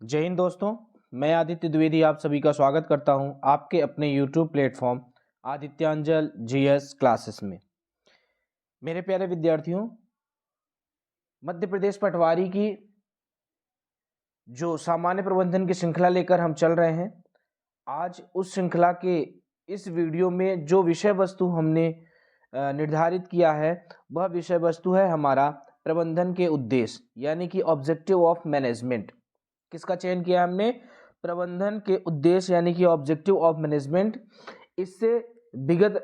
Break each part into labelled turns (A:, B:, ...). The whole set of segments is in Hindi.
A: जय हिंद दोस्तों। मैं आदित्य द्विवेदी आप सभी का स्वागत करता हूं आपके अपने YouTube प्लेटफॉर्म आदित्यांजल जीएस क्लासेस में। मेरे प्यारे विद्यार्थियों, मध्य प्रदेश पटवारी की जो सामान्य प्रबंधन की श्रृंखला लेकर हम चल रहे हैं, आज उस श्रृंखला के इस वीडियो में जो विषय वस्तु हमने निर्धारित किया है वह विषय वस्तु है हमारा प्रबंधन के उद्देश्य यानी कि ऑब्जेक्टिव ऑफ मैनेजमेंट। किसका चयन किया हमने? प्रबंधन के उद्देश्य यानी कि ऑब्जेक्टिव ऑफ मैनेजमेंट। इससे विगत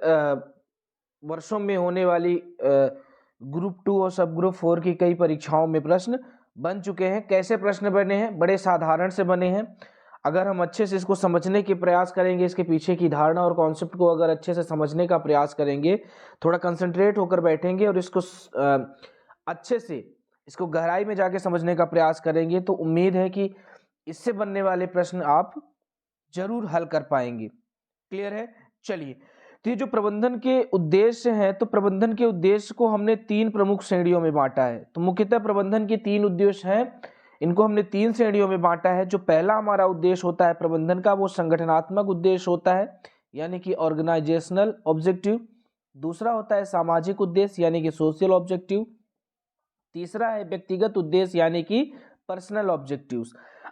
A: वर्षों में होने वाली ग्रुप 2 और सब ग्रुप 4 की कई परीक्षाओं में प्रश्न बन चुके हैं। कैसे प्रश्न बने हैं? बड़े साधारण से बने हैं। अगर हम अच्छे से इसको समझने के प्रयास करेंगे, इसके पीछे की धारणा और कॉन्सेप्ट को अगर अच्छे से समझने का प्रयास करेंगे, थोड़ा कंसंट्रेट होकर बैठेंगे और इसको अच्छे से इसको गहराई में जाके समझने का प्रयास करेंगे, तो उम्मीद है कि इससे बनने वाले प्रश्न आप जरूर हल कर पाएंगे। क्लियर है? चलिए, तो ये जो प्रबंधन के उद्देश्य हैं, तो प्रबंधन के उद्देश्य को हमने 3 प्रमुख श्रेणियों में बांटा है। तो मुख्यतः प्रबंधन के 3 उद्देश्य हैं, इनको हमने 3 श्रेणियों में बांटा है। जो पहला हमारा उद्देश्य होता है प्रबंधन का, वो संगठनात्मक उद्देश्य होता है यानी कि ऑर्गेनाइजेशनल ऑब्जेक्टिव। दूसरा होता है सामाजिक उद्देश्य यानी कि सोशल ऑब्जेक्टिव। तीसरा है व्यक्तिगत उद्देश्य यानी कि पर्सनल ऑब्जेक्टिव्स।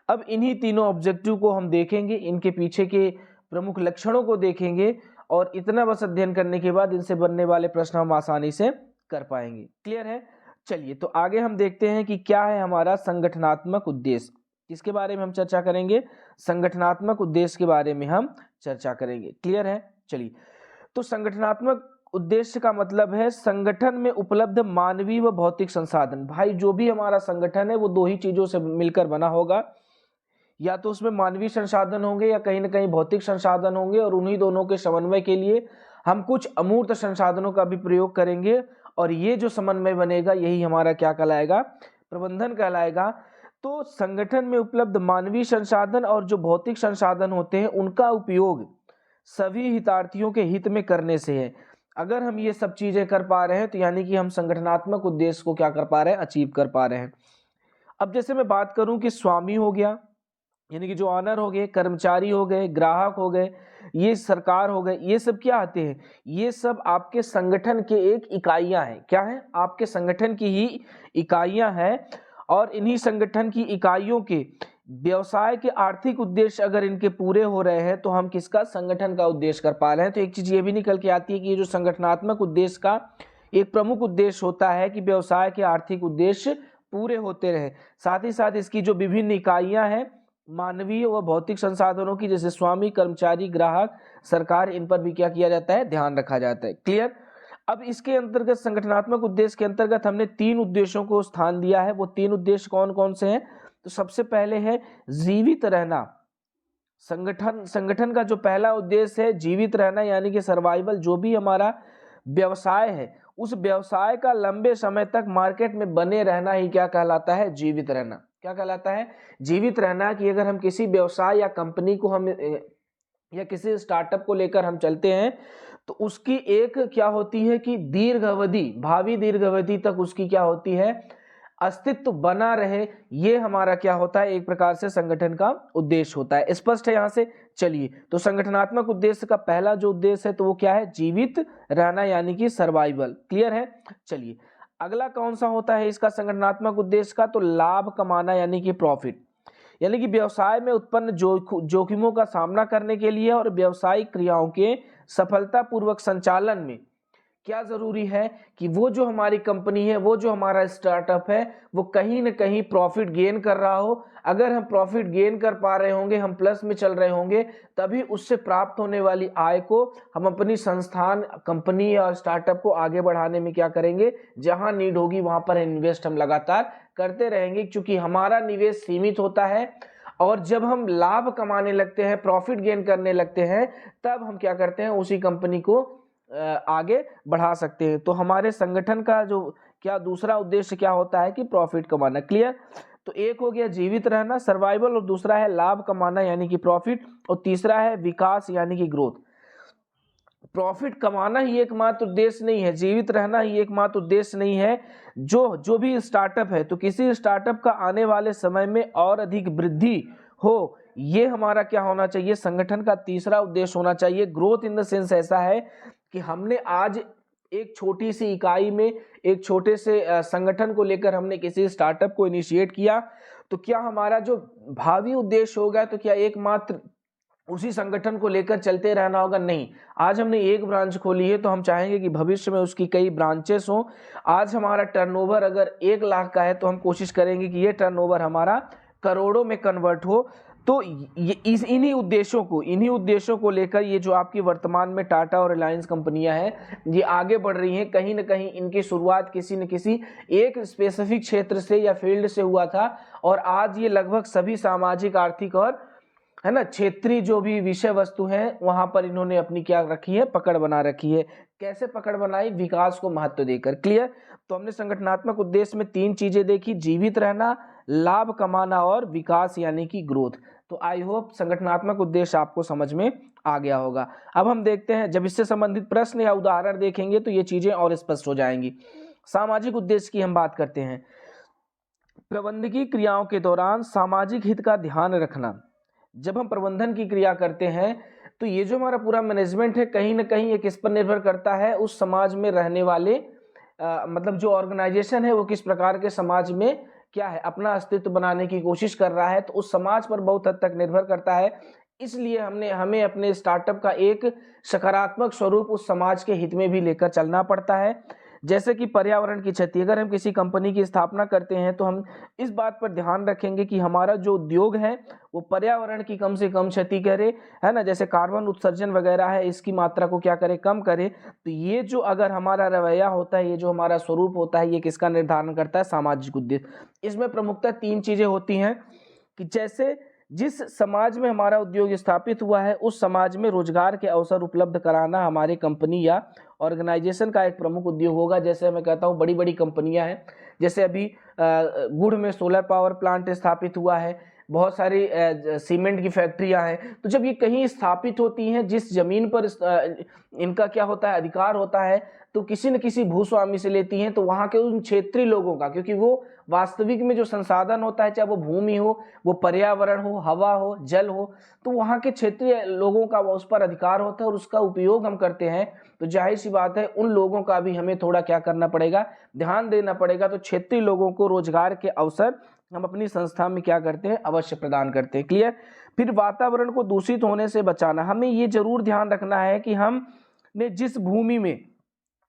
A: अब इन्हीं तीनों ऑब्जेक्टिव को हम देखेंगे, इनके पीछे के प्रमुख लक्षणों को देखेंगे और इतना बस अध्ययन करने के बाद इनसे बनने वाले प्रश्न हम आसानी से कर पाएंगे। क्लियर है? चलिए, तो आगे हम देखते हैं कि क्या है हमारा संगठनात्मक उद्देश्य। किसके बारे में हम चर्चा करेंगे? संगठनात्मक उद्देश्य के बारे में हम चर्चा करेंगे। क्लियर है? चलिए, तो संगठनात्मक उद्देश्य का मतलब है संगठन में उपलब्ध मानवीय व भौतिक संसाधन। भाई, जो भी हमारा संगठन है वो 2 ही चीजों से मिलकर बना होगा, या तो उसमें मानवीय संसाधन होंगे या कहीं ना कहीं भौतिक संसाधन होंगे, और उन्हीं दोनों के समन्वय के लिए हम कुछ अमूर्त संसाधनों का भी प्रयोग करेंगे, और ये जो समन्वय बनेगा यही हमारा क्या कहलाएगा? प्रबंधन कहलाएगा। तो संगठन में उपलब्ध मानवीय संसाधन और जो भौतिक संसाधन होते हैं उनका उपयोग सभी हितार्थियों के हित में करने से है। अगर हम ये सब चीजें कर पा रहे हैं तो यानी कि हम संगठनात्मक उद्देश्य को क्या कर पा रहे हैं? अचीव कर पा रहे हैं। अब जैसे मैं बात करूं कि स्वामी हो गया यानी कि जो ऑनर हो गए, कर्मचारी हो गए, ग्राहक हो गए, ये सरकार हो गए, ये सब क्या आते हैं? ये सब आपके संगठन के एक इकाइयां हैं। क्या है? आपके संगठन की ही इकाइयां हैं, और इन्हीं संगठन की इकाइयों के व्यवसाय के आर्थिक उद्देश्य अगर इनके पूरे हो रहे हैं तो हम किसका? संगठन का उद्देश्य कर पा रहे हैं। तो एक चीज ये भी निकल के आती है कि ये जो संगठनात्मक उद्देश्य का एक प्रमुख उद्देश्य होता है कि व्यवसाय के आर्थिक उद्देश्य पूरे होते रहे। साथ ही साथ इसकी जो विभिन्न इकाइयां हैं मानवीय व भौतिक संसाधनों की, जैसे स्वामी, कर्मचारी, ग्राहक, सरकार, इन पर भी क्या किया जाता है? ध्यान रखा जाता है। क्लियर? अब इसके अंतर्गत संगठनात्मक उद्देश्य के अंतर्गत हमने 3 उद्देश्यों को स्थान दिया है। वो 3 उद्देश्य कौन कौन से हैं? तो सबसे पहले है जीवित रहना। संगठन का जो पहला उद्देश्य है जीवित रहना यानी कि सर्वाइवल। जो भी हमारा व्यवसाय है उस व्यवसाय का लंबे समय तक मार्केट में बने रहना ही क्या कहलाता है? जीवित रहना। क्या कहलाता है? जीवित रहना। कि अगर हम किसी व्यवसाय या कंपनी को हम या किसी स्टार्टअप को लेकर हम चलते हैं तो उसकी एक क्या होती है कि दीर्घ अवधि, भावी दीर्घ अवधि तक उसकी क्या होती है? अस्तित्व बना रहे। ये हमारा क्या होता है? एक प्रकार से संगठन का उद्देश्य होता है। स्पष्ट है यहाँ से? चलिए, तो संगठनात्मक उद्देश्य का पहला जो उद्देश्य है तो वो क्या है? जीवित रहना यानी कि सर्वाइवल। क्लियर है? चलिए, अगला कौन सा होता है इसका संगठनात्मक उद्देश्य का? तो लाभ कमाना यानी कि प्रॉफिट। यानी कि व्यवसाय में उत्पन्न जोखिमों का सामना करने के लिए और व्यावसायिक क्रियाओं के सफलतापूर्वक संचालन में क्या जरूरी है कि वो जो हमारी कंपनी है, वो जो हमारा स्टार्टअप है, वो कहीं ना कहीं प्रॉफिट गेन कर रहा हो। अगर हम प्रॉफिट गेन कर पा रहे होंगे, हम प्लस में चल रहे होंगे, तभी उससे प्राप्त होने वाली आय को हम अपनी संस्थान, कंपनी और स्टार्टअप को आगे बढ़ाने में क्या करेंगे? जहां नीड होगी वहां पर इन्वेस्ट हम लगातार करते रहेंगे, क्योंकि हमारा निवेश सीमित होता है। और जब हम लाभ कमाने लगते हैं, प्रॉफिट गेन करने लगते हैं, तब हम क्या करते हैं? उसी कंपनी को आगे बढ़ा सकते हैं। तो हमारे संगठन का जो क्या दूसरा उद्देश्य क्या होता है? कि प्रॉफिट कमाना। क्लियर? तो एक हो गया जीवित रहना, सर्वाइवल, और दूसरा है लाभ कमाना यानी कि प्रॉफिट, और तीसरा है विकास यानी कि ग्रोथ। प्रॉफिट कमाना ही एकमात्र उद्देश्य नहीं है, जीवित रहना ही एकमात्र उद्देश्य नहीं है। जो भी स्टार्टअप है, तो किसी स्टार्टअप का आने वाले समय में और अधिक वृद्धि हो, ये हमारा क्या होना चाहिए, संगठन का तीसरा उद्देश्य होना चाहिए। ग्रोथ इन द सेंस ऐसा है कि हमने आज एक छोटी सी इकाई में, एक छोटे से संगठन को लेकर हमने किसी स्टार्टअप को इनिशिएट किया, तो क्या हमारा जो भावी उद्देश्य होगा, तो क्या एकमात्र उसी संगठन को लेकर चलते रहना होगा? नहीं। आज हमने एक ब्रांच खोली है तो हम चाहेंगे कि भविष्य में उसकी कई ब्रांचेस हों। आज हमारा टर्नओवर अगर 1 लाख का है तो हम कोशिश करेंगे कि ये टर्नओवर हमारा करोड़ों में कन्वर्ट हो। तो ये इन्हीं उद्देश्यों को लेकर ये जो आपकी वर्तमान में टाटा और रिलायंस कंपनियां हैं, ये आगे बढ़ रही हैं। कहीं ना कहीं इनकी शुरुआत किसी न किसी एक स्पेसिफिक क्षेत्र से या फील्ड से हुआ था, और आज ये लगभग सभी सामाजिक, आर्थिक और है ना क्षेत्रीय जो भी विषय वस्तु हैं, वहां पर इन्होंने अपनी क्या रखी है, पकड़ बना रखी है। कैसे पकड़ बनाई? विकास को महत्व देकर। क्लियर? तो हमने संगठनात्मक उद्देश्य में 3 चीजें देखी, जीवित रहना, लाभ कमाना और विकास यानी कि ग्रोथ। तो आई होप संगठनात्मक उद्देश्य आपको समझ में आ गया होगा। अब हम देखते हैं, जब इससे संबंधित प्रश्न या उदाहरण देखेंगे तो ये चीजें और स्पष्ट हो जाएंगी। सामाजिक उद्देश्य की हम बात करते हैं। प्रबंधकीय क्रियाओं के दौरान सामाजिक हित का ध्यान रखना। जब हम प्रबंधन की क्रिया करते हैं तो ये जो हमारा पूरा मैनेजमेंट है, कहीं ना कहीं ये किस पर निर्भर करता है, उस समाज में रहने वाले मतलब जो ऑर्गेनाइजेशन है वो किस प्रकार के समाज में क्या है, अपना अस्तित्व बनाने की कोशिश कर रहा है, तो उस समाज पर बहुत हद तक निर्भर करता है। इसलिए हमें अपने स्टार्टअप का एक सकारात्मक स्वरूप उस समाज के हित में भी लेकर चलना पड़ता है। जैसे कि पर्यावरण की क्षति, अगर हम किसी कंपनी की स्थापना करते हैं तो हम इस बात पर ध्यान रखेंगे कि हमारा जो उद्योग है वो पर्यावरण की कम से कम क्षति करे, है ना, जैसे कार्बन उत्सर्जन वगैरह है, इसकी मात्रा को क्या करे, कम करे। तो ये जो अगर हमारा रवैया होता है, ये जो हमारा स्वरूप होता है, ये किसका निर्धारण करता है, सामाजिक उद्देश्य। इसमें प्रमुखतः 3 चीजें होती हैं कि जैसे जिस समाज में हमारा उद्योग स्थापित हुआ है, उस समाज में रोजगार के अवसर उपलब्ध कराना हमारी कंपनी या ऑर्गेनाइजेशन का एक प्रमुख उद्योग होगा। जैसे मैं कहता हूँ बड़ी बड़ी कंपनियां हैं, जैसे अभी गुड़ में सोलर पावर प्लांट स्थापित हुआ है, बहुत सारी सीमेंट की फैक्ट्रियां हैं। तो जब ये कहीं स्थापित होती हैं, जिस जमीन पर इनका क्या होता है, अधिकार होता है, तो किसी न किसी भूस्वामी से लेती हैं, तो वहाँ के उन क्षेत्रीय लोगों का, क्योंकि वो वास्तविक में जो संसाधन होता है, चाहे वो भूमि हो, वो पर्यावरण हो, हवा हो, जल हो, तो वहाँ के क्षेत्रीय लोगों का उस पर अधिकार होता है और उसका उपयोग हम करते हैं। तो जाहिर सी बात है उन लोगों का भी हमें थोड़ा क्या करना पड़ेगा, ध्यान देना पड़ेगा। तो क्षेत्रीय लोगों को रोजगार के अवसर हम अपनी संस्था में क्या करते हैं, अवश्य प्रदान करते हैं। क्लियर? फिर वातावरण को दूषित होने से बचाना। हमें ये जरूर ध्यान रखना है कि हमने जिस भूमि में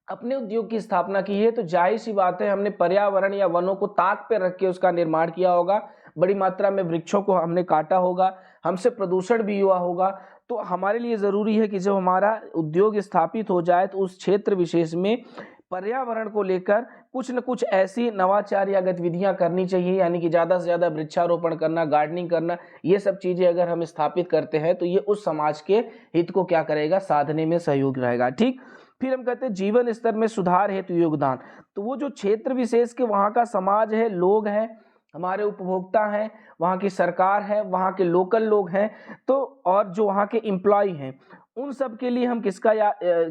A: अपने उद्योग की स्थापना की है, तो जाहिर सी बात है हमने पर्यावरण या वनों को ताक पे रख के उसका निर्माण किया होगा, बड़ी मात्रा में वृक्षों को हमने काटा होगा, हमसे प्रदूषण भी हुआ होगा। तो हमारे लिए जरूरी है कि जब हमारा उद्योग स्थापित हो जाए तो उस क्षेत्र विशेष में पर्यावरण को लेकर कुछ न कुछ ऐसी नवाचार या गतिविधियां करनी चाहिए, यानी कि ज़्यादा से ज़्यादा वृक्षारोपण करना, गार्डनिंग करना, ये सब चीज़ें अगर हम स्थापित करते हैं तो ये उस समाज के हित को क्या करेगा, साधने में सहयोग रहेगा। ठीक। फिर हम कहते हैं जीवन स्तर में सुधार हेतु योगदान। तो वो जो क्षेत्र विशेष के वहाँ का समाज है, लोग हैं, हमारे उपभोक्ता हैं, वहाँ की सरकार है, वहाँ के लोकल लोग हैं, तो और जो वहाँ के एम्प्लॉय हैं, उन सब के लिए हम किसका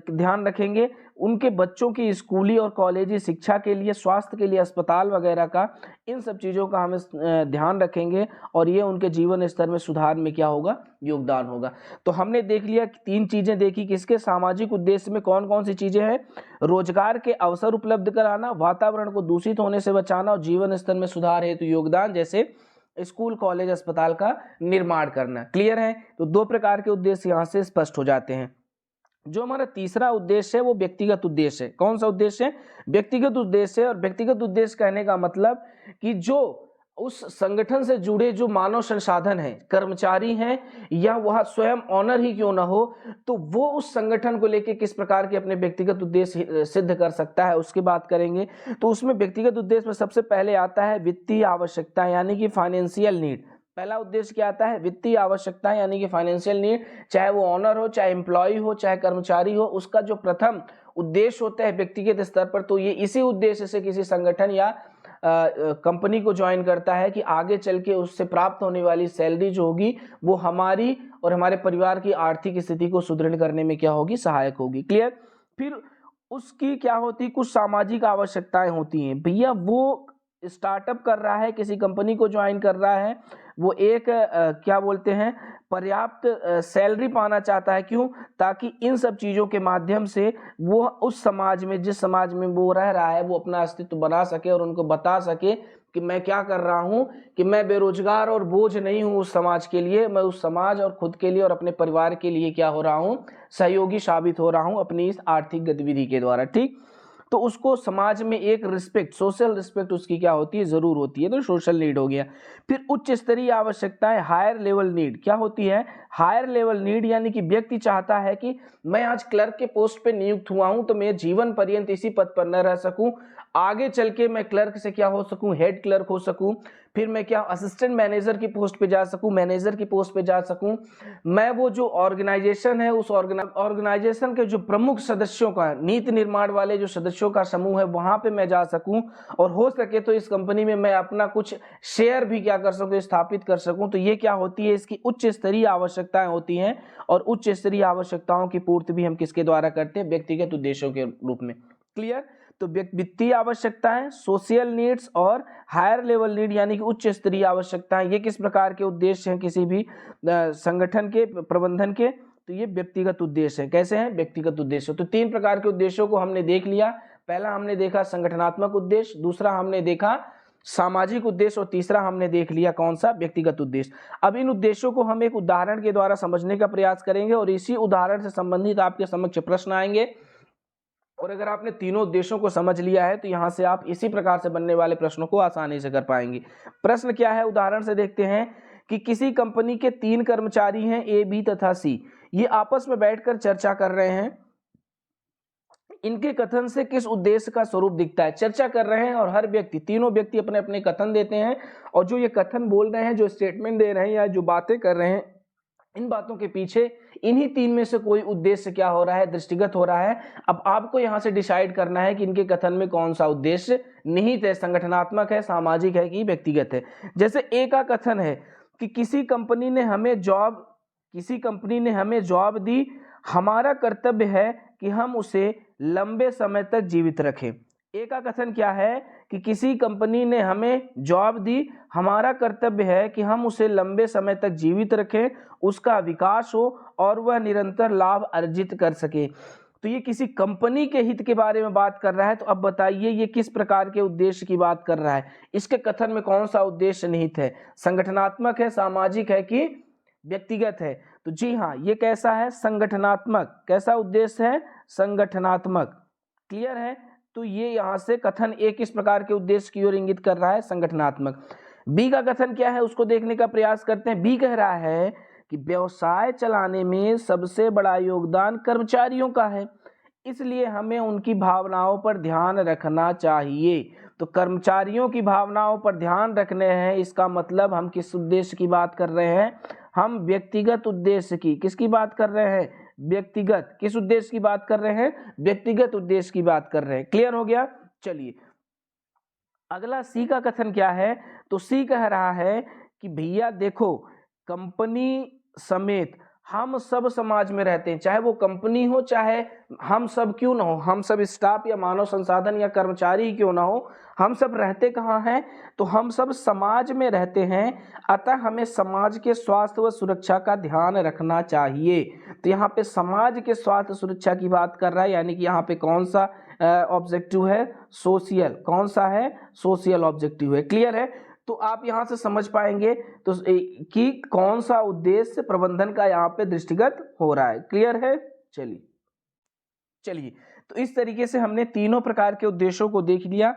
A: ध्यान रखेंगे, उनके बच्चों की स्कूली और कॉलेजी शिक्षा के लिए, स्वास्थ्य के लिए अस्पताल वगैरह का, इन सब चीज़ों का हम ध्यान रखेंगे और ये उनके जीवन स्तर में सुधार में क्या होगा, योगदान होगा। तो हमने देख लिया 3 चीज़ें देखी, किसके, सामाजिक उद्देश्य में कौन कौन सी चीज़ें हैं, रोजगार के अवसर उपलब्ध कराना, वातावरण को दूषित होने से बचाना और जीवन स्तर में सुधार हेतु योगदान, जैसे स्कूल, कॉलेज, अस्पताल का निर्माण करना। क्लियर है? तो 2 प्रकार के उद्देश्य यहाँ से स्पष्ट हो जाते हैं। जो हमारा तीसरा उद्देश्य है वो व्यक्तिगत उद्देश्य है। कौन सा उद्देश्य है? व्यक्तिगत उद्देश्य है। और व्यक्तिगत उद्देश्य कहने का मतलब कि जो उस संगठन से जुड़े जो मानव संसाधन है, कर्मचारी हैं या वह स्वयं ऑनर ही क्यों ना हो, तो वो उस संगठन को लेके किस प्रकार के अपने व्यक्तिगत उद्देश्य सिद्ध कर सकता है, उसकी बात करेंगे। तो उसमें व्यक्तिगत उद्देश्य में सबसे पहले आता है वित्तीय आवश्यकता, यानी कि फाइनेंशियल नीड। पहला उद्देश्य क्या आता है? वित्तीय आवश्यकता यानी कि फाइनेंशियल नीड। चाहे वो ऑनर हो, चाहे एम्प्लॉय हो, चाहे कर्मचारी हो, उसका जो प्रथम उद्देश्य होता है व्यक्तिगत स्तर पर, तो ये इसी उद्देश्य से किसी संगठन या कंपनी को ज्वाइन करता है कि आगे चल के उससे प्राप्त होने वाली सैलरी जो होगी वो हमारी और हमारे परिवार की आर्थिक स्थिति को सुदृढ़ करने में क्या होगी, सहायक होगी। क्लियर। फिर उसकी क्या होती, कुछ सामाजिक आवश्यकताएं होती हैं। भैया वो स्टार्टअप कर रहा है, किसी कंपनी को ज्वाइन कर रहा है, वो एक क्या बोलते हैं, पर्याप्त सैलरी पाना चाहता है। क्यों? ताकि इन सब चीज़ों के माध्यम से वो उस समाज में, जिस समाज में वो रह रहा है, वो अपना अस्तित्व बना सके और उनको बता सके कि मैं क्या कर रहा हूँ, कि मैं बेरोजगार और बोझ नहीं हूँ उस समाज के लिए, मैं उस समाज और खुद के लिए और अपने परिवार के लिए क्या हो रहा हूँ, सहयोगी साबित हो रहा हूँ अपनी इस आर्थिक गतिविधि के द्वारा। ठीक। तो उसको समाज में एक रिस्पेक्ट, सोशल रिस्पेक्ट उसकी क्या होती है, जरूर होती है। तो सोशल नीड हो गया। फिर उच्च स्तरीय आवश्यकताएं, हायर लेवल नीड क्या होती है, हायर लेवल नीड यानी कि व्यक्ति चाहता है कि मैं आज क्लर्क के पोस्ट पे नियुक्त हुआ हूं तो मैं जीवन पर्यंत इसी पद पर न रह सकूं, आगे चल के मैं क्लर्क से क्या हो सकूं, हेड क्लर्क हो सकूं, फिर मैं क्या असिस्टेंट मैनेजर की पोस्ट पे जा सकूं, मैनेजर की पोस्ट पे जा सकूं, मैं वो जो ऑर्गेनाइजेशन है उस ऑर्गेनाइजेशन के जो प्रमुख सदस्यों का, नीति निर्माण वाले जो सदस्यों का समूह है वहां पे मैं जा सकूं, और हो सके तो इस कंपनी में मैं अपना कुछ शेयर भी क्या कर सकूं, स्थापित कर सकूं। तो ये क्या होती है, इसकी उच्च स्तरीय आवश्यकताएं होती हैं। और उच्च स्तरीय आवश्यकताओं की पूर्ति भी हम किसके द्वारा करते हैं, व्यक्तिगत उद्देश्यों के रूप में। क्लियर। तो वित्तीय आवश्यकताएं, सोशल नीड्स और हायर लेवल नीड यानी कि उच्च स्तरीय आवश्यकताएं, ये किस प्रकार के उद्देश्य हैं किसी भी संगठन के, प्रबंधन के, तो ये व्यक्तिगत उद्देश्य हैं। कैसे हैं, व्यक्तिगत उद्देश्य। तो तीन प्रकार के उद्देश्यों को हमने देख लिया। पहला हमने देखा संगठनात्मक उद्देश्य, दूसरा हमने देखा सामाजिक उद्देश्य, और तीसरा हमने देख लिया कौन सा, व्यक्तिगत उद्देश्य। अब इन उद्देश्यों को हम एक उदाहरण के द्वारा समझने का प्रयास करेंगे और इसी उदाहरण से संबंधित आपके समक्ष प्रश्न आएंगे। और अगर आपने तीनों उद्देश्यों को समझ लिया है तो यहां से आप इसी प्रकार से बनने वाले प्रश्नों को आसानी से कर पाएंगे। प्रश्न क्या है, उदाहरण से देखते हैं कि किसी कंपनी के 3 कर्मचारी हैं, ए, बी तथा सी। ये आपस में बैठकर चर्चा कर रहे हैं। इनके कथन से किस उद्देश्य का स्वरूप दिखता है, चर्चा कर रहे हैं और हर व्यक्ति, तीनों व्यक्ति अपने अपने कथन देते हैं, और जो ये कथन बोल रहे हैं, जो स्टेटमेंट दे रहे हैं या जो बातें कर रहे हैं, इन बातों के पीछे इन्हीं तीन में से कोई उद्देश्य क्या हो रहा है, दृष्टिगत हो रहा है। अब आपको यहां से डिसाइड करना है कि इनके कथन में कौन सा उद्देश्य निहित है, संगठनात्मक है, सामाजिक है कि व्यक्तिगत है। जैसे ए का कथन है कि किसी कंपनी ने हमें जॉब दी, हमारा कर्तव्य है कि हम उसे लंबे समय तक जीवित रखें। ए का कथन क्या है कि किसी कंपनी ने हमें जॉब दी, हमारा कर्तव्य है कि हम उसे लंबे समय तक जीवित रखें, उसका विकास हो और वह निरंतर लाभ अर्जित कर सके। तो ये किसी कंपनी के हित के बारे में बात कर रहा है। तो अब बताइए ये किस प्रकार के उद्देश्य की बात कर रहा है, इसके कथन में कौन सा उद्देश्य निहित है, संगठनात्मक है, सामाजिक है कि व्यक्तिगत है। तो जी हाँ, ये कैसा है, संगठनात्मक। कैसा उद्देश्य है, संगठनात्मक। क्लियर है। तो ये यहां से कथन ए किस प्रकार के उद्देश्य की ओर इंगित कर रहा है, संगठनात्मक। बी का कथन क्या है उसको देखने का प्रयास करते हैं। बी कह रहा है कि व्यवसाय चलाने में सबसे बड़ा योगदान कर्मचारियों का है, इसलिए हमें उनकी भावनाओं पर ध्यान रखना चाहिए। तो कर्मचारियों की भावनाओं पर ध्यान रखने हैं, इसका मतलब हम किस उद्देश्य की बात कर रहे हैं, हम व्यक्तिगत उद्देश्य की, किसकी बात कर रहे हैं, व्यक्तिगत। किस उद्देश्य की बात कर रहे हैं, व्यक्तिगत उद्देश्य की बात कर रहे हैं। क्लियर हो गया। चलिए अगला सी का कथन क्या है, तो सी कह रहा है कि भैया देखो, कंपनी समेत हम सब समाज में रहते हैं, चाहे वो कंपनी हो चाहे हम सब क्यों ना हो, हम सब स्टाफ या मानव संसाधन या कर्मचारी क्यों ना हो, हम सब रहते कहाँ हैं, तो हम सब समाज में रहते हैं। अतः हमें समाज के स्वास्थ्य व सुरक्षा का ध्यान रखना चाहिए। तो यहाँ पे समाज के स्वास्थ्य सुरक्षा की बात कर रहा है, यानी कि यहाँ पे कौन सा ऑब्जेक्टिव है, सोशल। कौन सा है, सोशल ऑब्जेक्टिव है। क्लियर है। तो आप यहां से समझ पाएंगे तो कि कौन सा उद्देश्य प्रबंधन का यहाँ पे दृष्टिगत हो रहा है। क्लियर है। चलिए तो इस तरीके से हमने तीनों प्रकार के उद्देश्यों को देख लिया।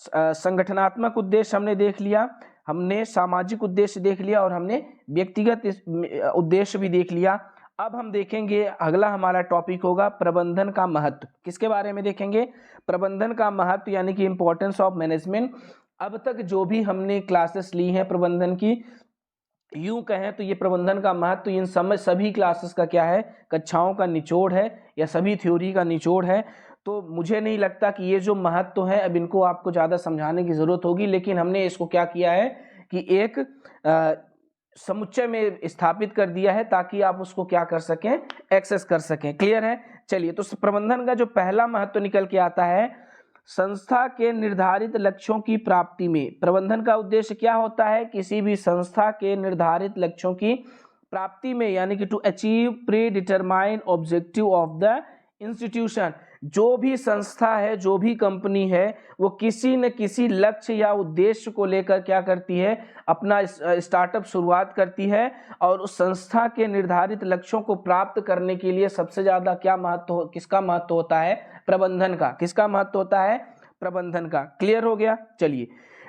A: संगठनात्मक उद्देश्य हमने देख लिया, हमने सामाजिक उद्देश्य देख लिया और हमने व्यक्तिगत उद्देश्य भी देख लिया। अब हम देखेंगे अगला हमारा टॉपिक होगा प्रबंधन का महत्व। किसके बारे में देखेंगे, प्रबंधन का महत्व यानी कि इंपॉर्टेंस ऑफ मैनेजमेंट। अब तक जो भी हमने क्लासेस ली हैं प्रबंधन की, यूं कहें तो ये प्रबंधन का महत्व इन सभी क्लासेस का क्या है, कक्षाओं का निचोड़ है या सभी थ्योरी का निचोड़ है। तो मुझे नहीं लगता कि ये जो महत्व है अब इनको आपको ज़्यादा समझाने की ज़रूरत होगी, लेकिन हमने इसको क्या किया है कि एक समुच्चय में स्थापित कर दिया है ताकि आप उसको क्या कर सकें, एक्सेस कर सकें। क्लियर है? चलिए, तो प्रबंधन का जो पहला महत्व निकल के आता है, संस्था के निर्धारित लक्ष्यों की प्राप्ति में प्रबंधन का उद्देश्य क्या होता है? किसी भी संस्था के निर्धारित लक्ष्यों की प्राप्ति में, यानी कि to achieve predetermined objective of the institution. जो भी संस्था है, जो भी कंपनी है, वो किसी न किसी लक्ष्य या उद्देश्य को लेकर क्या करती है, अपना स्टार्टअप शुरुआत करती है, और उस संस्था के निर्धारित लक्ष्यों को प्राप्त करने के लिए सबसे ज्यादा क्या महत्व, किसका महत्व होता है? प्रबंधन का। किसका महत्व होता है? प्रबंधन का। क्लियर हो गया? चलिए,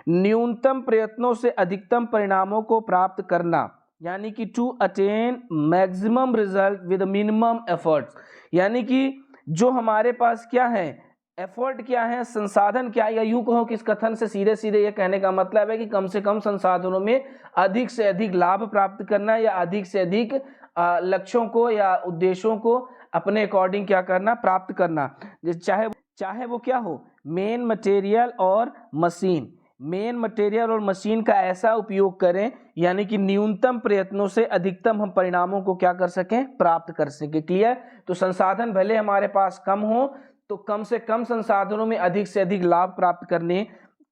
A: न्यूनतम प्रयत्नों से अधिकतम परिणामों को प्राप्त करना, यानी कि to attain maximum result with minimum efforts, यानी कि जो हमारे पास क्या है, एफर्ट क्या है, संसाधन क्या है, या यूं कहो कि इस कथन से सीधे सीधे ये कहने का मतलब है कि कम से कम संसाधनों में अधिक से अधिक लाभ प्राप्त करना, या अधिक से अधिक लक्ष्यों को या उद्देश्यों को अपने अकॉर्डिंग क्या करना, प्राप्त करना। चाहे वो क्या हो, मेन मटेरियल और मशीन, मेन मटेरियल और मशीन का ऐसा उपयोग करें, यानी कि न्यूनतम प्रयत्नों से अधिकतम हम परिणामों को क्या कर सकें, प्राप्त कर सकें। क्लियर? तो संसाधन भले हमारे पास कम हो, तो कम से कम संसाधनों में अधिक से अधिक लाभ प्राप्त करने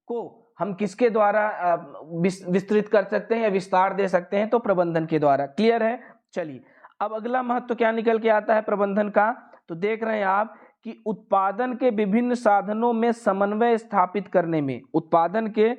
A: को हम किसके द्वारा विस्तृत कर सकते हैं या विस्तार दे सकते हैं? तो प्रबंधन के द्वारा। क्लियर है? चलिए, अब अगला महत्व क्या निकल के आता है प्रबंधन का? तो देख रहे हैं आप कि उत्पादन के विभिन्न साधनों में समन्वय स्थापित करने में, उत्पादन के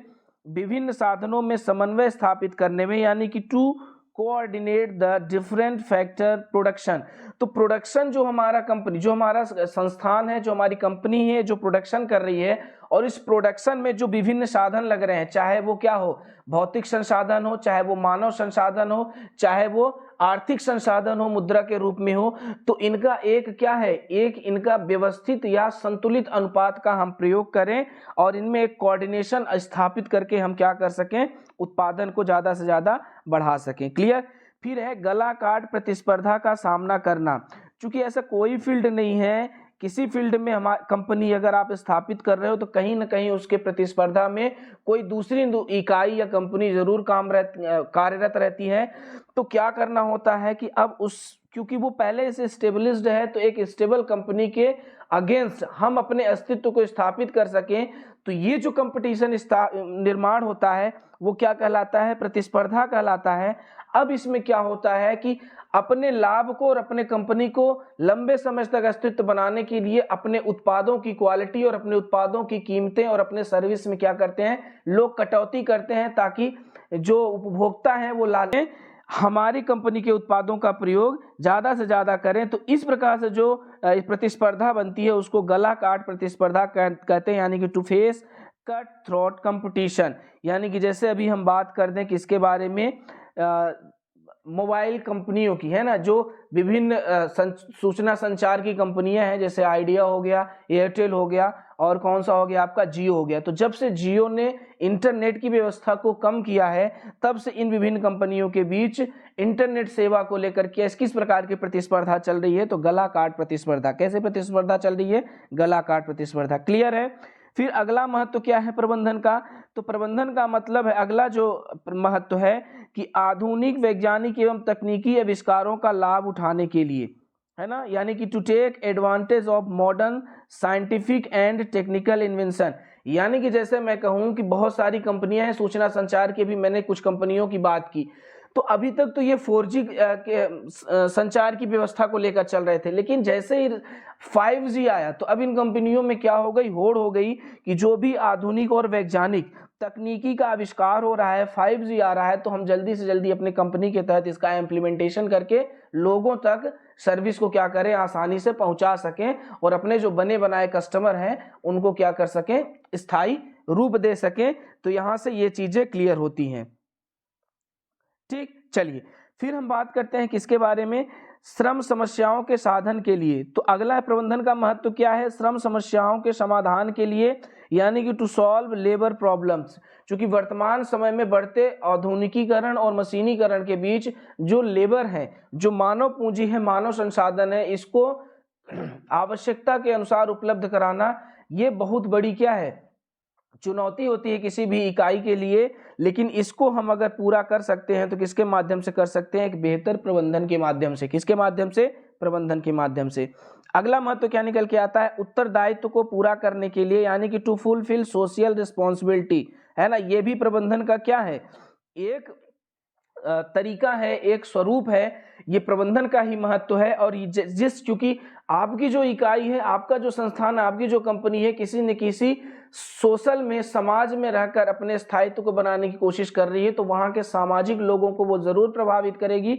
A: विभिन्न साधनों में समन्वय स्थापित करने में, यानी कि to coordinate the different factor production. तो प्रोडक्शन जो हमारा कंपनी, जो हमारा संस्थान है, जो हमारी कंपनी है, जो प्रोडक्शन कर रही है, और इस प्रोडक्शन में जो विभिन्न साधन लग रहे हैं, चाहे वो क्या हो, भौतिक संसाधन हो, चाहे वो मानव संसाधन हो, चाहे वो आर्थिक संसाधन हो, मुद्रा के रूप में हो, तो इनका एक क्या है, एक इनका व्यवस्थित या संतुलित अनुपात का हम प्रयोग करें, और इनमें एक कोऑर्डिनेशन स्थापित करके हम क्या कर सकें, उत्पादन को ज्यादा से ज्यादा बढ़ा सकें। क्लियर? फिर है गला काट प्रतिस्पर्धा का सामना करना। चूंकि ऐसा कोई फील्ड नहीं है, किसी फील्ड में हमारी कंपनी अगर आप स्थापित कर रहे हो, तो कहीं ना कहीं उसके प्रतिस्पर्धा में कोई दूसरी इकाई या कंपनी जरूर कार्यरत रहती है। तो क्या करना होता है कि अब क्योंकि वो पहले से स्टेबलिश्ड है, तो एक स्टेबल कंपनी के अगेंस्ट हम अपने अस्तित्व को स्थापित कर सकें, तो ये जो कंपटीशन निर्माण होता है वो क्या कहलाता है? प्रतिस्पर्धा कहलाता है। अब इसमें क्या होता है कि अपने लाभ को और अपने कंपनी को लंबे समय तक अस्तित्व बनाने के लिए अपने उत्पादों की क्वालिटी और अपने उत्पादों की कीमतें और अपने सर्विस में क्या करते हैं, लोग कटौती करते हैं, ताकि जो उपभोक्ता हैं वो लालें हमारी कंपनी के उत्पादों का प्रयोग ज्यादा से ज्यादा करें। तो इस प्रकार से जो प्रतिस्पर्धा बनती है उसको गला काट प्रतिस्पर्धा कहते हैं, यानी कि to face cut throat competition. यानी कि जैसे अभी हम बात कर दें किसके बारे में, मोबाइल कंपनियों की, है ना, जो विभिन्न सूचना संचार की कंपनियां हैं, जैसे आइडिया हो गया, एयरटेल हो गया, और कौन सा हो गया आपका, जियो हो गया। तो जब से जियो ने इंटरनेट की व्यवस्था को कम किया है, तब से इन विभिन्न कंपनियों के बीच इंटरनेट सेवा को लेकर के किस प्रकार की प्रतिस्पर्धा चल रही है? तो गला काट प्रतिस्पर्धा। कैसे प्रतिस्पर्धा चल रही है? गला काट प्रतिस्पर्धा। क्लियर है? फिर अगला महत्व क्या है प्रबंधन का? तो प्रबंधन का मतलब है, अगला जो महत्व है कि आधुनिक वैज्ञानिक एवं तकनीकी आविष्कारों का लाभ उठाने के लिए, है ना, यानी कि to take advantage of modern scientific and technical invention. यानी कि जैसे मैं कहूँ कि बहुत सारी कंपनियां हैं सूचना संचार की, भी मैंने कुछ कंपनियों की बात की, तो अभी तक तो ये 4G के संचार की व्यवस्था को लेकर चल रहे थे, लेकिन जैसे ही 5G आया तो अब इन कंपनियों में क्या हो गई, होड़ हो गई कि जो भी आधुनिक और वैज्ञानिक तकनीकी का आविष्कार हो रहा है, 5G आ रहा है, तो हम जल्दी से जल्दी अपनी कंपनी के तहत इसका इम्प्लीमेंटेशन करके लोगों तक सर्विस को क्या करें, आसानी से पहुंचा सकें, और अपने जो बने बनाए कस्टमर हैं उनको क्या कर सकें, स्थायी रूप दे सकें। तो यहां से ये चीजें क्लियर होती हैं। ठीक, चलिए फिर हम बात करते हैं किसके बारे में, श्रम समस्याओं के साधन के लिए। तो अगला प्रबंधन का महत्व क्या है? श्रम समस्याओं के समाधान के लिए, यानी कि टू सॉल्व लेबर प्रॉब्लम्स। क्योंकि वर्तमान समय में बढ़ते आधुनिकीकरण और मशीनीकरण के बीच जो लेबर है, जो मानव पूंजी है, मानव संसाधन है, इसको आवश्यकता के अनुसार उपलब्ध कराना, ये बहुत बड़ी क्या है, चुनौती होती है किसी भी इकाई के लिए। लेकिन इसको हम अगर पूरा कर सकते हैं तो किसके माध्यम से कर सकते हैं, एक बेहतर प्रबंधन के माध्यम से। किसके माध्यम से, प्रबंधन के माध्यम से। अगला महत्व क्या निकल के आता है, उत्तरदायित्व को पूरा करने के लिए, यानी कि टू फुलफिल सोशल रिस्पॉन्सिबिलिटी, है ना। ये भी प्रबंधन का क्या है, एक तरीका है, एक स्वरूप है, ये प्रबंधन का ही महत्व है। और जिस क्योंकि आपकी जो इकाई है, आपका जो संस्थान, आपकी जो कंपनी है, किसी न किसी सोशल में, समाज में रहकर अपने स्थायित्व को बनाने की कोशिश कर रही है, तो वहां के सामाजिक लोगों को वो जरूर प्रभावित करेगी।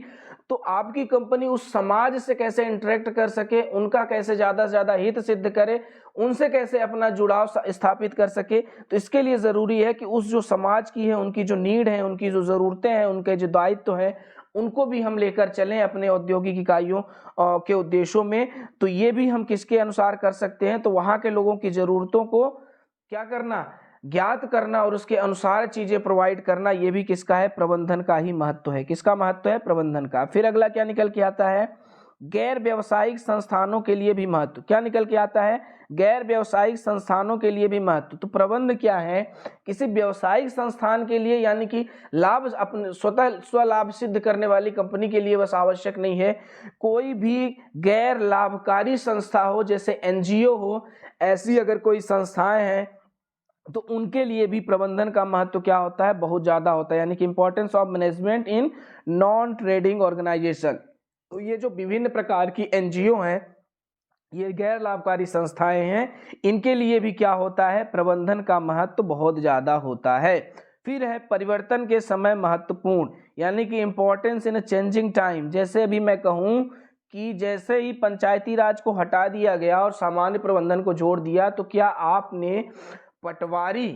A: तो आपकी कंपनी उस समाज से कैसे इंटरेक्ट कर सके, उनका कैसे ज्यादा से ज्यादा हित सिद्ध करे, उनसे कैसे अपना जुड़ाव स्थापित कर सके, तो इसके लिए जरूरी है कि उस जो समाज की है, उनकी जो नीड है, उनकी जो जरूरतें हैं, उनके जो दायित्व है, उनको भी हम लेकर चलें अपने औद्योगिक इकाइयों के उद्देश्यों में। तो ये भी हम किसके अनुसार कर सकते हैं, तो वहां के लोगों की जरूरतों को क्या करना, ज्ञात करना और उसके अनुसार चीजें प्रोवाइड करना, ये भी किसका है, प्रबंधन का ही महत्व है। किसका महत्व है, प्रबंधन का। फिर अगला क्या निकल के आता है, गैर व्यावसायिक संस्थानों के लिए भी महत्व। क्या निकल के आता है, गैर व्यावसायिक संस्थानों के लिए भी महत्व। तो प्रबंध क्या है, किसी व्यावसायिक संस्थान के लिए, यानी कि लाभ अपने स्वतः स्वलाभ सिद्ध करने वाली कंपनी के लिए बस आवश्यक नहीं है, कोई भी गैर लाभकारी संस्था हो, जैसे एनजीओ हो, ऐसी अगर कोई संस्थाएं हैं, तो उनके लिए भी प्रबंधन का महत्व क्या होता है, बहुत ज्यादा होता है। यानी कि importance of management in non trading organisation. तो ये जो विभिन्न प्रकार की एनजीओ हैं, ये गैर लाभकारी संस्थाएं हैं, इनके लिए भी क्या होता है, प्रबंधन का महत्व बहुत ज्यादा होता है। फिर है परिवर्तन के समय महत्वपूर्ण, यानी कि importance in a changing time. जैसे अभी मैं कहूं कि जैसे ही पंचायती राज को हटा दिया गया और सामान्य प्रबंधन को जोड़ दिया, तो क्या आपने पटवारी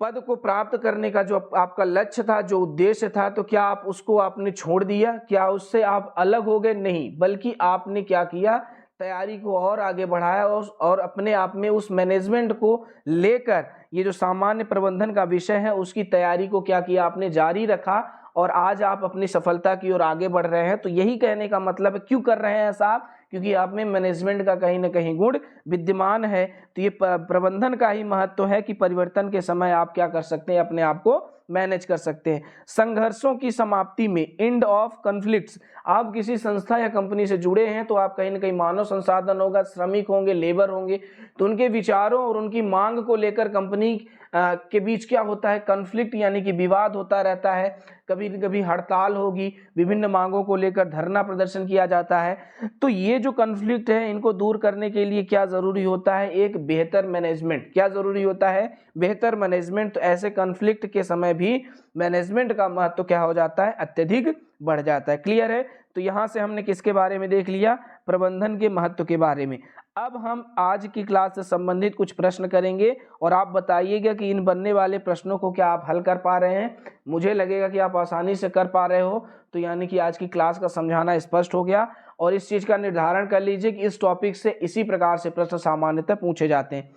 A: पद को प्राप्त करने का जो आपका लक्ष्य था, जो उद्देश्य था, तो क्या आप उसको आपने छोड़ दिया, क्या उससे आप अलग हो गए, नहीं, बल्कि आपने क्या किया, तैयारी को और आगे बढ़ाया और अपने आप में उस मैनेजमेंट को लेकर, ये जो सामान्य प्रबंधन का विषय है, उसकी तैयारी को क्या किया, आपने जारी रखा और आज आप अपनी सफलता की ओर आगे बढ़ रहे हैं। तो यही कहने का मतलब है, क्यों कर रहे हैं ऐसा आप, क्योंकि आप में मैनेजमेंट का कहीं ना कहीं गुण विद्यमान है। तो ये प्रबंधन का ही महत्व है कि परिवर्तन के समय आप क्या कर सकते हैं, अपने आप को मैनेज कर सकते हैं। संघर्षों की समाप्ति में, एंड ऑफ कॉन्फ्लिक्ट्स। आप किसी संस्था या कंपनी से जुड़े हैं, तो आप कहीं ना कहीं मानव संसाधन होगा, श्रमिक होंगे, लेबर होंगे, तो उनके विचारों और उनकी मांग को लेकर कंपनी के बीच क्या होता है, कॉन्फ्लिक्ट, यानी कि विवाद होता रहता है। कभी कभी हड़ताल होगी, विभिन्न मांगों को लेकर धरना प्रदर्शन किया जाता है। तो ये जो कॉन्फ्लिक्ट है, इनको दूर करने के लिए क्या जरूरी होता है, एक बेहतर मैनेजमेंट। क्या जरूरी होता है, बेहतर मैनेजमेंट। तो ऐसे कॉन्फ्लिक्ट के समय भी मैनेजमेंट का महत्व क्या हो जाता है, अत्यधिक बढ़ जाता है। क्लियर है। तो यहां से हमने किसके बारे में देख लिया, प्रबंधन के महत्व के बारे में। अब हम आज की क्लास से संबंधित कुछ प्रश्न करेंगे और आप बताइएगा कि इन बनने वाले प्रश्नों को क्या आप हल कर पा रहे हैं। मुझे लगेगा कि आप आसानी से कर पा रहे हो, तो यानी कि आज की क्लास का समझाना स्पष्ट हो गया। और इस चीज का निर्धारण कर लीजिए कि इस टॉपिक से इसी प्रकार से प्रश्न सामान्यतः पूछे जाते हैं।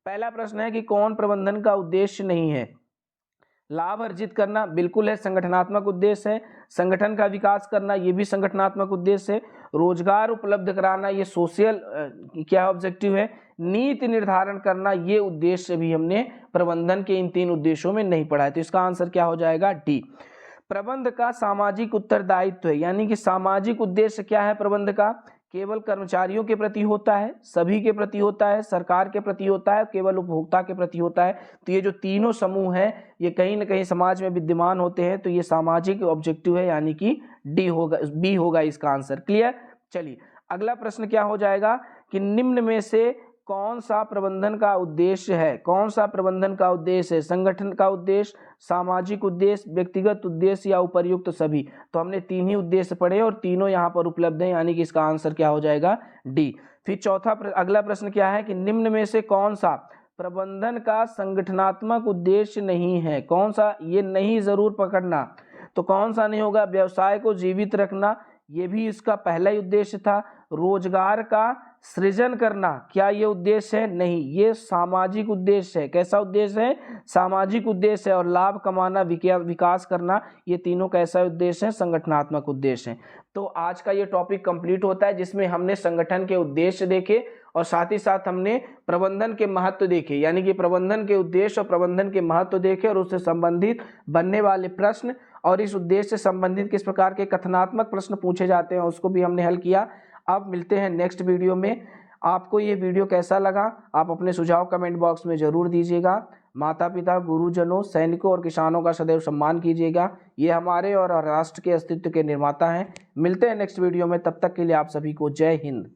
A: पहला प्रश्न है कि कौन प्रबंधन का उद्देश्य नहीं है। लाभ अर्जित करना बिल्कुल है, संगठनात्मक उद्देश्य है। संगठन का विकास करना, ये भी संगठनात्मक उद्देश्य है। रोजगार उपलब्ध कराना, ये सोशल क्या ऑब्जेक्टिव है। नीति निर्धारण करना, ये उद्देश्य भी हमने प्रबंधन के इन तीन उद्देश्यों में नहीं पढ़ा है। तो इसका आंसर क्या हो जाएगा, डी। प्रबंध का सामाजिक उत्तरदायित्व है, यानी कि सामाजिक उद्देश्य क्या है प्रबंध का, केवल कर्मचारियों के प्रति होता है, सभी के प्रति होता है, सरकार के प्रति होता है, केवल उपभोक्ता के प्रति होता है। तो ये जो तीनों समूह हैं, ये कहीं ना कहीं समाज में विद्यमान होते हैं। तो ये सामाजिक ऑब्जेक्टिव है, यानी कि डी होगा, बी होगा इसका आंसर। क्लियर। चलिए अगला प्रश्न क्या हो जाएगा कि निम्न में से कौन सा प्रबंधन का उद्देश्य है, कौन सा प्रबंधन का उद्देश्य है, संगठन का उद्देश्य, सामाजिक उद्देश्य, व्यक्तिगत उद्देश्य या उपर्युक्त सभी। तो हमने तीन ही उद्देश्य पढ़े और तीनों यहाँ पर उपलब्ध हैं, यानी कि इसका आंसर क्या हो जाएगा, डी। फिर चौथा अगला प्रश्न क्या है कि निम्न में से कौन सा प्रबंधन का संगठनात्मक उद्देश्य नहीं है। कौन सा, ये नहीं जरूर पकड़ना। तो कौन सा नहीं होगा, व्यवसाय को जीवित रखना, ये भी इसका पहला ही उद्देश्य था। रोजगार का सृजन करना, क्या ये उद्देश्य है? नहीं, ये सामाजिक उद्देश्य है। कैसा उद्देश्य है? सामाजिक उद्देश्य है। और लाभ कमाना, विकास करना, ये तीनों कैसा उद्देश्य है? संगठनात्मक उद्देश्य है। तो आज का ये टॉपिक कंप्लीट होता है जिसमें हमने संगठन के उद्देश्य देखे और साथ ही साथ हमने प्रबंधन के महत्व देखे, यानी कि प्रबंधन के उद्देश्य और प्रबंधन के महत्व देखे और उससे संबंधित बनने वाले प्रश्न और इस उद्देश्य से संबंधित किस प्रकार के कथनात्मक प्रश्न पूछे जाते हैं उसको भी हमने हल किया। अब मिलते हैं नेक्स्ट वीडियो में। आपको ये वीडियो कैसा लगा आप अपने सुझाव कमेंट बॉक्स में ज़रूर दीजिएगा। माता पिता, गुरुजनों, सैनिकों और किसानों का सदैव सम्मान कीजिएगा। ये हमारे और राष्ट्र के अस्तित्व के निर्माता हैं। मिलते हैं नेक्स्ट वीडियो में, तब तक के लिए आप सभी को जय हिंद।